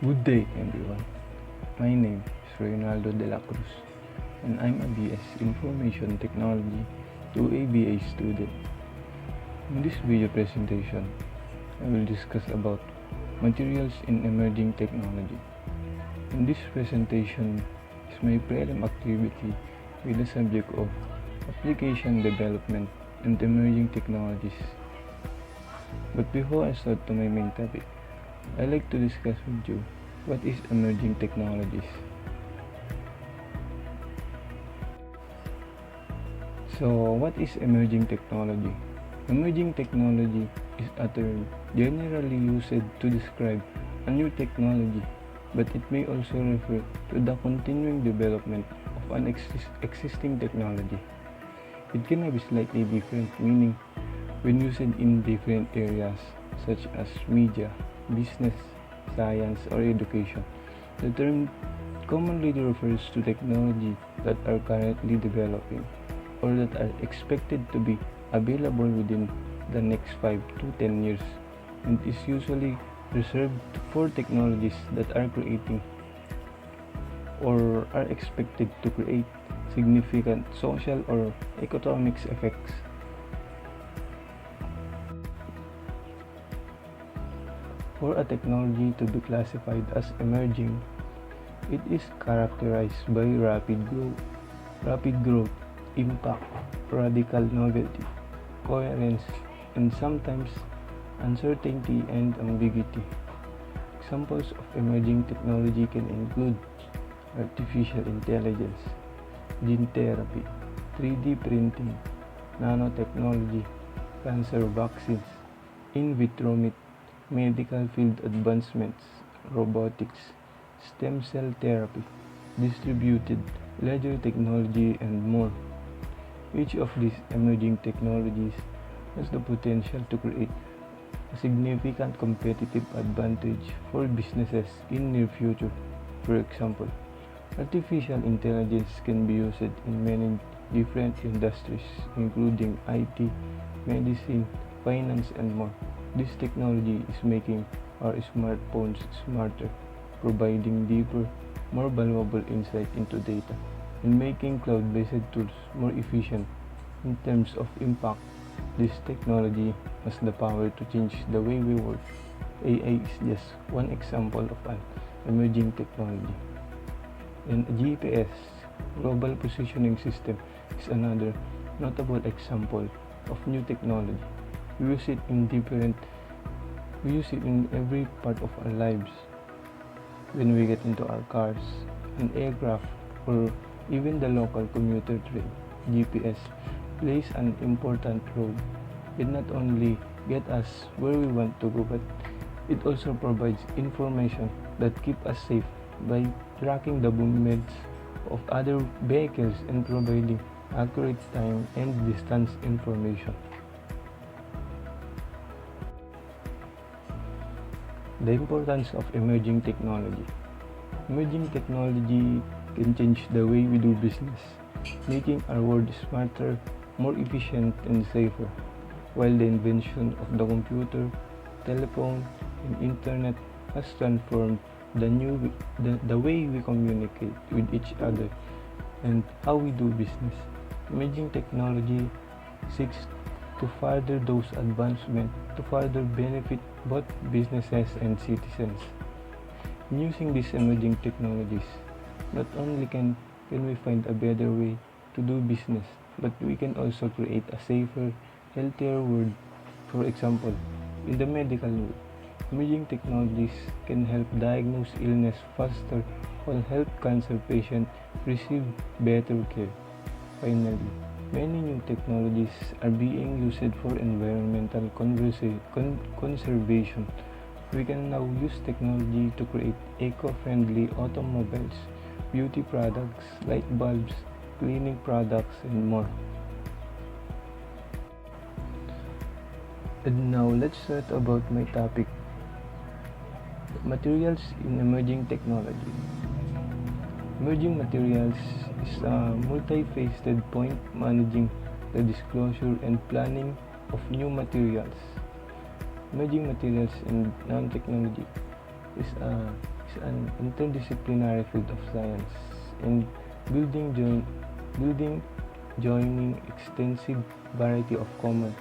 Good day, everyone. My name is Reynaldo de la Cruz, and I'm a BS Information Technology to ABA student. In this video presentation, I will discuss about materials in emerging technology. In this presentation is my prelim activity with the subject of application development and emerging technologies. But before I start to my main topic, I like to discuss with you what is emerging technologies. So, what is emerging technology? Emerging technology is a term generally used to describe a new technology, but it may also refer to the continuing development of an existing technology. It can have slightly different meaning when used in different areas such as media, business, science, or education. The term commonly refers to technology that are currently developing or that are expected to be available within the next 5 to 10 years, and is usually reserved for technologies that are creating or are expected to create significant social or economic effects. For a technology to be classified as emerging, it is characterized by rapid growth, impact, radical novelty, coherence, and sometimes uncertainty and ambiguity. Examples of emerging technology can include artificial intelligence, gene therapy, 3D printing, nanotechnology, cancer vaccines, in vitro medical field advancements, robotics, stem cell therapy, distributed ledger technology, and more. Each of these emerging technologies has the potential to create a significant competitive advantage for businesses in near future. For example, artificial intelligence can be used in many different industries including IT, medicine, finance, and more. This technology is making our smartphones smarter, providing deeper, more valuable insight into data, and making cloud-based tools more efficient. In terms of impact, this technology has the power to change the way we work. AI is just one example of an emerging technology. And GPS, Global Positioning System, is another notable example of new technology. We use it in every part of our lives. When we get into our cars, an aircraft, or even the local commuter train, GPS plays an important role. It not only get us where we want to go, but it also provides information that keep us safe by tracking the movements of other vehicles and providing accurate time and distance information. The importance of emerging technology. Emerging technology can change the way we do business, making our world smarter, more efficient, and safer. While the invention of the computer, telephone, and internet has transformed the way we communicate with each other and how we do business, emerging technology seeks to further those advancements to further benefit both businesses and citizens. In using these emerging technologies, not only can we find a better way to do business, but we can also create a safer, healthier world. For example, in the medical world, emerging technologies can help diagnose illness faster or help cancer patients receive better care. Finally, many new technologies are being used for environmental conservation. We can now use technology to create eco-friendly automobiles, beauty products, light bulbs, cleaning products, and more. And now let's talk about my topic, materials in emerging technology. Emerging materials is a multifaceted point managing the disclosure and planning of new materials. Emerging materials and nanotechnology is an interdisciplinary field of science and building joining extensive variety of common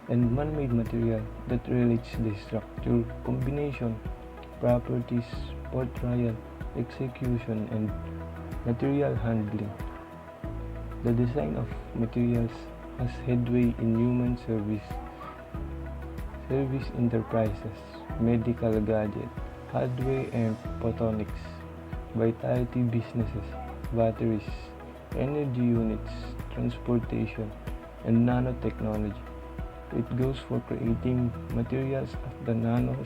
and man-made material that relates the structure, combination, properties, portrayal, execution, and material handling. The design of materials has headway in human service enterprises, medical gadget, hardware and photonics, vitality businesses, batteries, energy units, transportation, and nanotechnology. It goes for creating materials at the nano,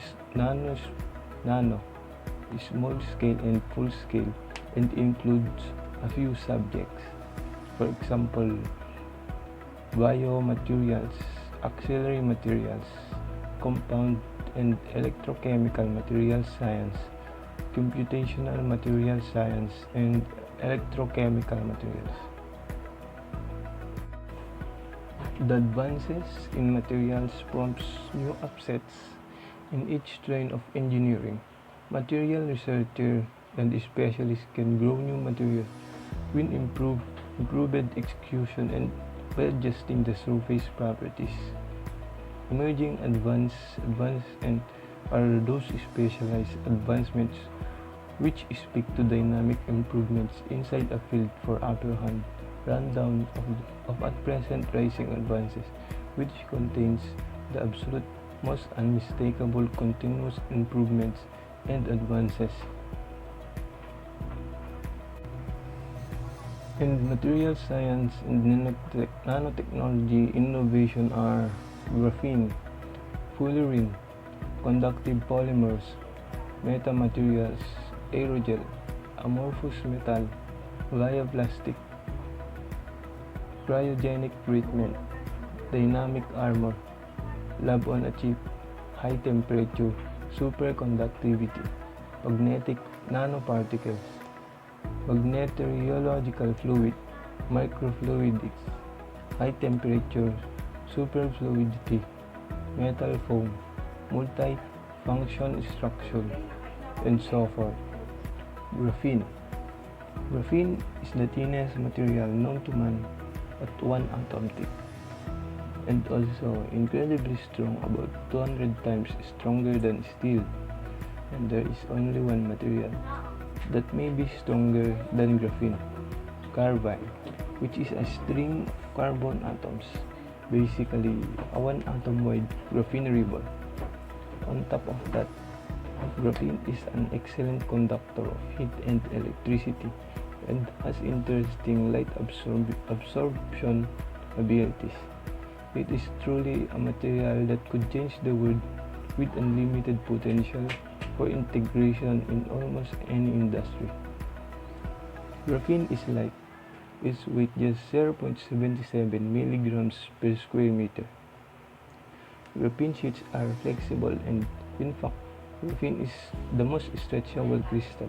small scale and full scale and includes a few subjects. For example, biomaterials, auxiliary materials, compound and electrochemical materials science, computational materials science, and electrochemical materials. The advances in materials prompts new upsets in each strain of engineering. Material researcher and specialists can grow new material when improved execution and by adjusting the surface properties. Emerging advanced and are those specialized advancements which speak to dynamic improvements inside a field for upper hand rundown of at present rising advances, which contains the absolute most unmistakable continuous improvements and advances. In material science and nanotechnology, innovation are graphene, fullerene, conductive polymers, metamaterials, aerogel, amorphous metal, bioplastic, cryogenic treatment, dynamic armor, lab on a chip, high temperature, superconductivity, magnetic nanoparticles, magnetorheological fluid, microfluidics, high temperature, superfluidity, metal foam, multi-function structure, and so forth. Graphene. Graphene is the thinnest material known to man at one atom thick, and also incredibly strong, about 200 times stronger than steel. And there is only one material that may be stronger than graphene, carbide, which is a string of carbon atoms, basically a one atom wide graphene ribbon. On top of that, graphene is an excellent conductor of heat and electricity and has interesting light absorption abilities. It is truly a material that could change the world with unlimited potential for integration in almost any industry. Graphene is light. Its weight just 0.77 milligrams per square meter. Graphene sheets are flexible and, in fact, graphene is the most stretchable crystal.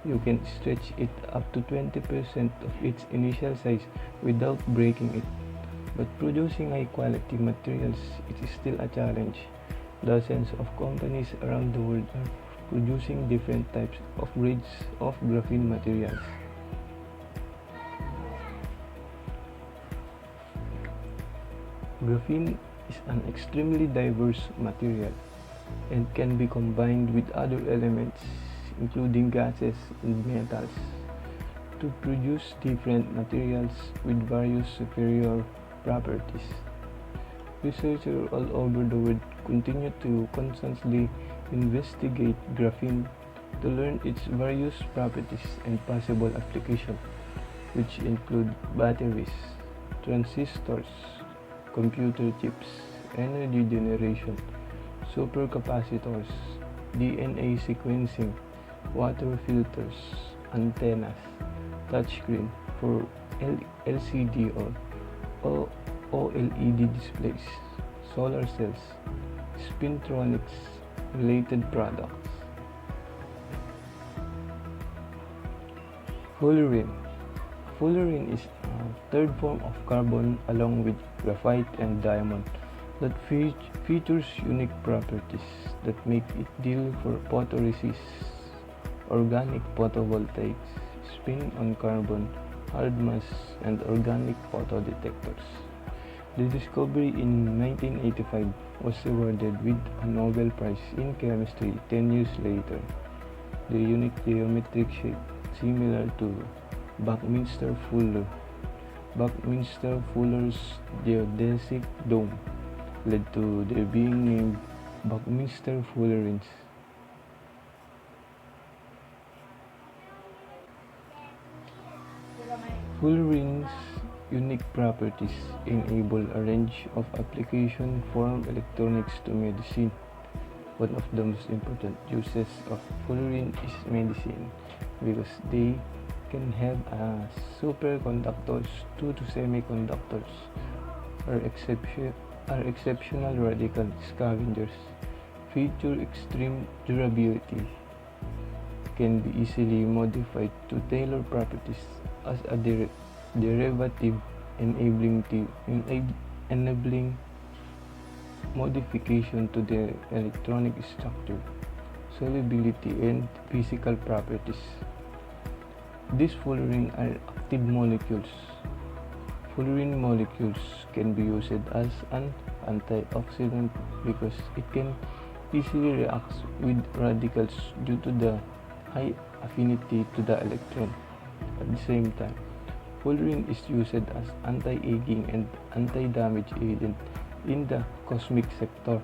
You can stretch it up to 20% of its initial size without breaking it. But producing high quality materials is still a challenge. Dozens of companies around the world are producing different types of grades of graphene materials. Graphene is an extremely diverse material and can be combined with other elements, including gases and metals, to produce different materials with various superior properties. Researchers all over the world continue to constantly investigate graphene to learn its various properties and possible applications, which include batteries, transistors, computer chips, energy generation, supercapacitors, DNA sequencing, water filters, antennas, touchscreen for LCD or OLED displays, solar cells, spintronics related products. Fullerene. Fullerene is a third form of carbon along with graphite and diamond that features unique properties that make it ideal for photoresist organic photovoltaics, spin on carbon, hard mass, and organic photodetectors. The discovery in 1985 was awarded with a Nobel Prize in Chemistry 10 years later. The unique geometric shape, similar to Buckminster-Fuller. Buckminster-Fuller's geodesic dome led to their being named Buckminster-Fullerene. Fullerene's unique properties enable a range of applications from electronics to medicine. One of the most important uses of fullerene is medicine because they can have superconductors due to semiconductors are exceptional radical scavengers, feature extreme durability, can be easily modified to tailor properties as a derivative enabling modification to their electronic structure, solubility, and physical properties. These fullerene are active molecules. Fullerene molecules can be used as an antioxidant because it can easily react with radicals due to the high affinity to the electron. At the same time, fullerene is used as anti-aging and anti-damage agent in the cosmic sector.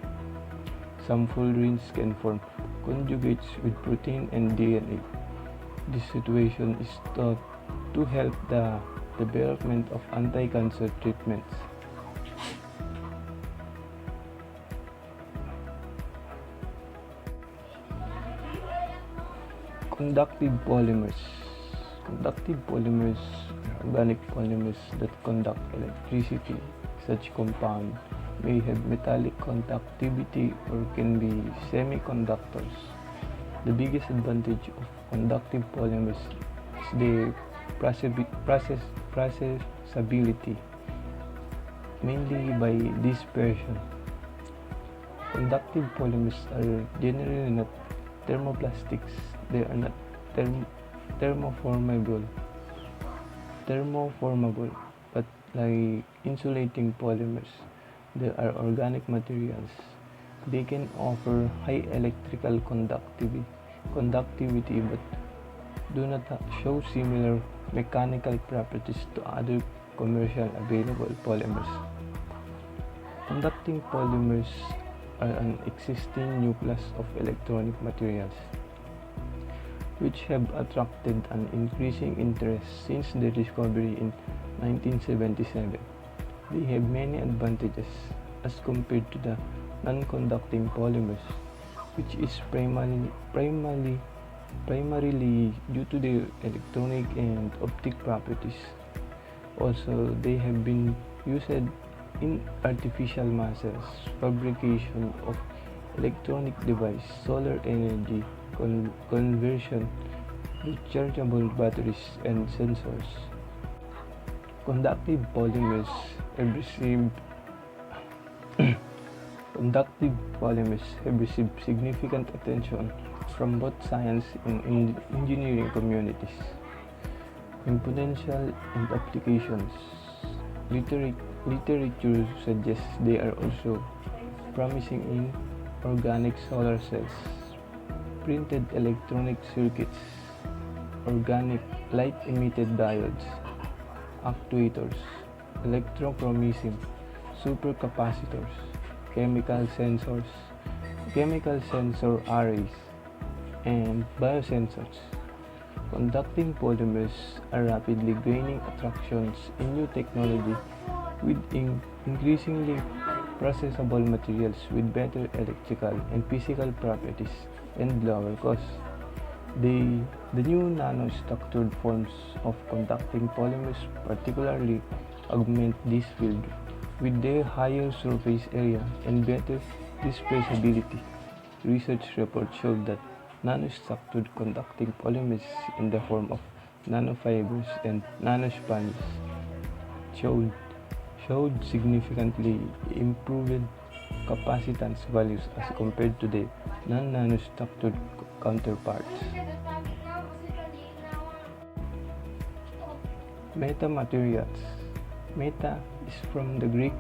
Some fullerenes can form conjugates with protein and DNA. This situation is thought to help the development of anti-cancer treatments. Conductive polymers. Conductive polymers are organic polymers that conduct electricity. Such compounds may have metallic conductivity or can be semiconductors. The biggest advantage of conductive polymers is their processability, mainly by dispersion. Conductive polymers are generally not thermoplastics. They are not thermoformable, but like insulating polymers, they are organic materials. They can offer high electrical conductivity but do not show similar mechanical properties to other commercial available polymers. Conducting polymers are an existing new class of electronic materials which have attracted an increasing interest since their discovery in 1977. They have many advantages as compared to the non-conducting polymers, which is primarily due to their electronic and optic properties. Also, they have been used in artificial masses, fabrication of electronic device, solar energy conversion, rechargeable batteries, and sensors. Conductive polymers have received significant attention from both science and engineering communities. In potential and applications, literature suggests they are also promising in organic solar cells, printed electronic circuits, organic light-emitted diodes, actuators, electrochromism, supercapacitors, chemical sensor arrays, and biosensors. Conducting polymers are rapidly gaining attractions in new technology with increasingly processable materials with better electrical and physical properties and lower costs. The new nanostructured forms of conducting polymers particularly augment this field with their higher surface area and better dispersibility. Research reports showed that nanostructured conducting polymers in the form of nanofibers and nanosponges showed significantly improved capacitance values as compared to the non-nanostructured counterparts. Metamaterials. Meta is from the Greek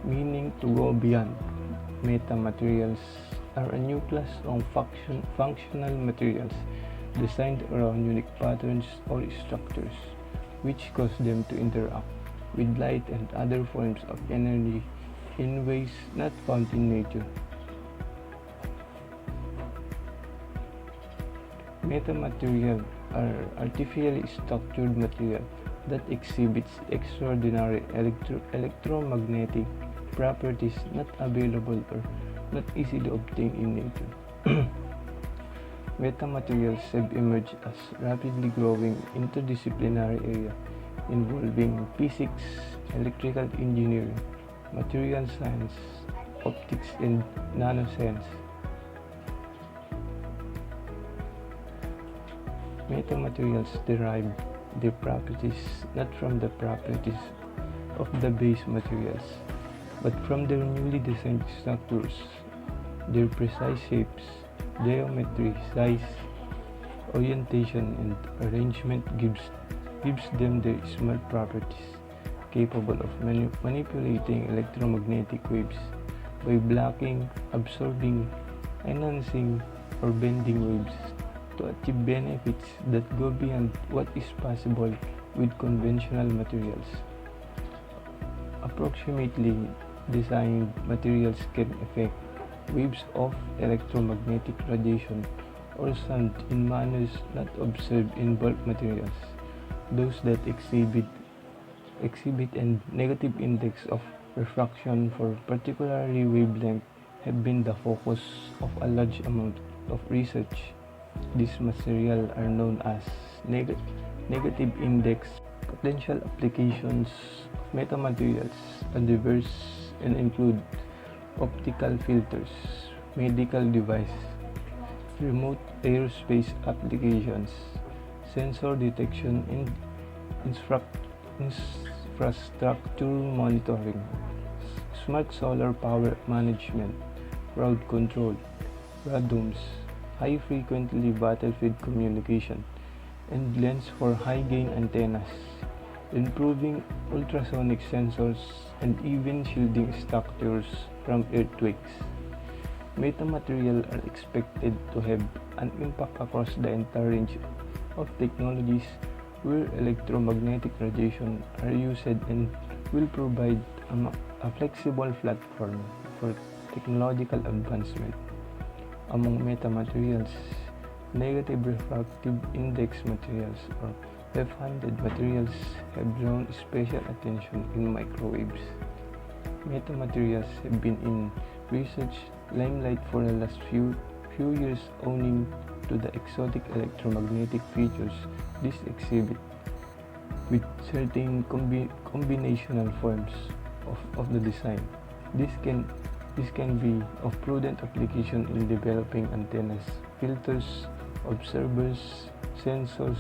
meaning to go beyond. Metamaterials are a new class of functional materials designed around unique patterns or structures, which cause them to interact with light and other forms of energy in ways not found in nature. Metamaterials are artificially structured material that exhibits extraordinary electromagnetic properties not available or not easily obtained in nature. Metamaterials have emerged as rapidly growing interdisciplinary area involving physics, electrical engineering, material science, optics, and nanoscience. Metamaterials derive their properties not from the properties of the base materials, but from their newly designed structures. Their precise shapes, geometry, size, orientation, and arrangement gives them their smart properties, capable of manipulating electromagnetic waves by blocking, absorbing, enhancing, or bending waves to achieve benefits that go beyond what is possible with conventional materials. Approximately designed materials can affect waves of electromagnetic radiation or sound in manners not observed in bulk materials. Those that exhibit a negative index of refraction for particular wavelength have been the focus of a large amount of research. These materials are known as negative index. Potential applications of metamaterials are diverse and include optical filters, medical devices, remote aerospace applications, sensor detection and infrastructure monitoring, smart solar power management, crowd control, radomes, high-frequency battlefield communication, and lens for high-gain antennas, improving ultrasonic sensors, and even shielding structures from earthquakes. Metamaterials are expected to have an impact across the entire range of technologies where electromagnetic radiation are used and will provide a flexible platform for technological advancement. Among metamaterials, negative refractive index materials or left-handed materials have drawn special attention in microwaves. Metamaterials have been in research limelight for the last few years owing to the exotic electromagnetic features this exhibit with certain combinational forms of the design. This can be of prudent application in developing antennas, filters, observers, sensors,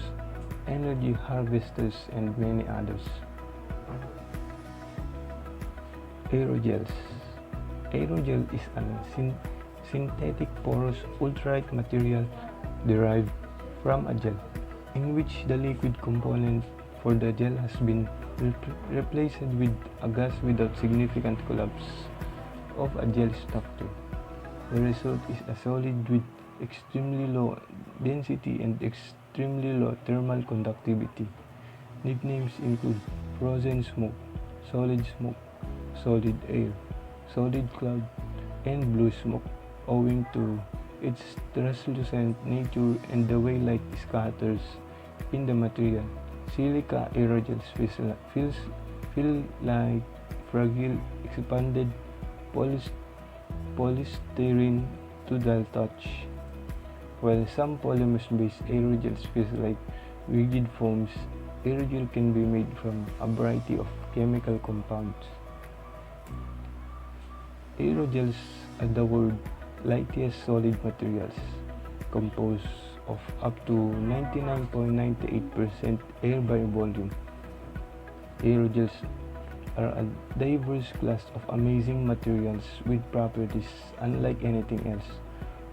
energy harvesters, and many others. Aerogels. Aerogel is a synthetic porous ultralight material derived from a gel, in which the liquid component for the gel has been replaced with a gas without significant collapse of a gel structure. The result is a solid with extremely low density and extremely low thermal conductivity. Nicknames include frozen smoke, solid air, solid cloud, and blue smoke, owing to its translucent nature and the way light scatters in the material. Silica aerogels feel like fragile expanded polystyrene to the touch, while some polymers-based aerogels feel like rigid foams. Aerogel can be made from a variety of chemical compounds. Aerogels are the world's lightest solid materials, composed of up to 99.98% air by volume. Aerogels are a diverse class of amazing materials with properties unlike anything else.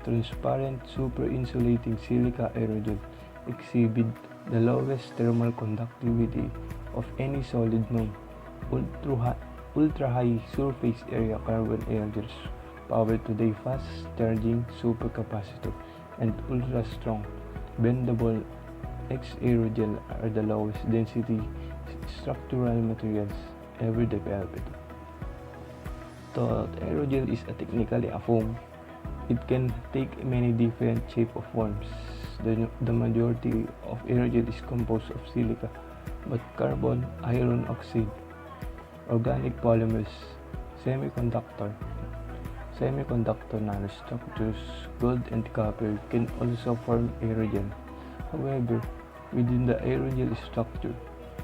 Transparent, super insulating silica aerogel exhibit the lowest thermal conductivity of any solid known, ultra-high surface area carbon aerogels, powered today fast-charging supercapacitor, and ultra-strong, bendable X-aerogel are the lowest density structural materials ever developed. Though aerogel is technically a foam, it can take many different shapes or forms. The majority of aerogel is composed of silica, but carbon, iron oxide, organic polymers, semiconductor, semiconductor nanostructures, gold and copper can also form aerogel. However, within the aerogel structure,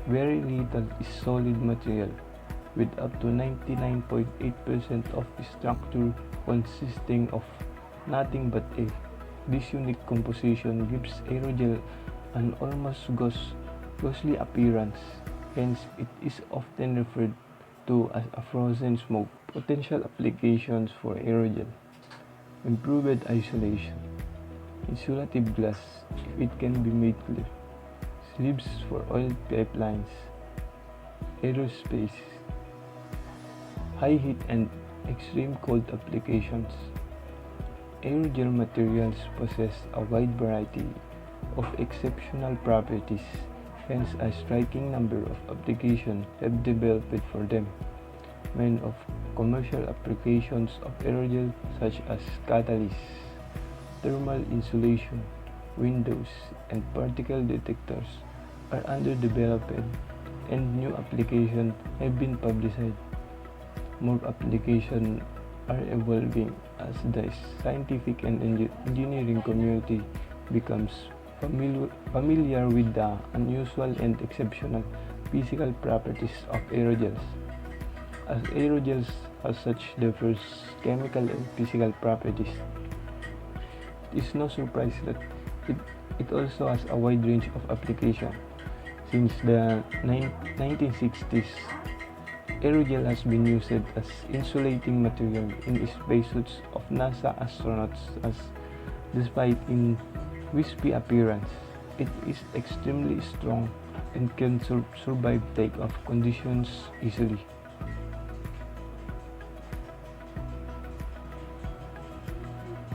very little is solid material, with up to 99.8% of the structure consisting of nothing but air. This unique composition gives aerogel an almost ghostly appearance, hence it is often referred to as a frozen smoke. Potential applications for aerogel: improved isolation, insulative glass if it can be made clear, sleeves for oil pipelines, aerospace, high heat and extreme cold applications. Aerogel materials possess a wide variety of exceptional properties, hence a striking number of applications have developed for them. Many of commercial applications of aerogel, such as catalysts, thermal insulation, windows, and particle detectors, are under development, and new applications have been published. More applications are evolving as the scientific and engineering community becomes familiar with the unusual and exceptional physical properties of aerogels. As aerogels have such diverse chemical and physical properties, it is no surprise that it also has a wide range of application. Since the 1960s, aerogel has been used as insulating material in spacesuits of NASA astronauts despite its wispy appearance, it is extremely strong and can survive takeoff conditions easily.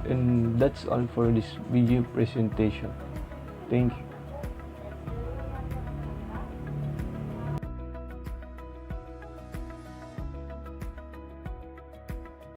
And that's all for this video presentation. Thank you.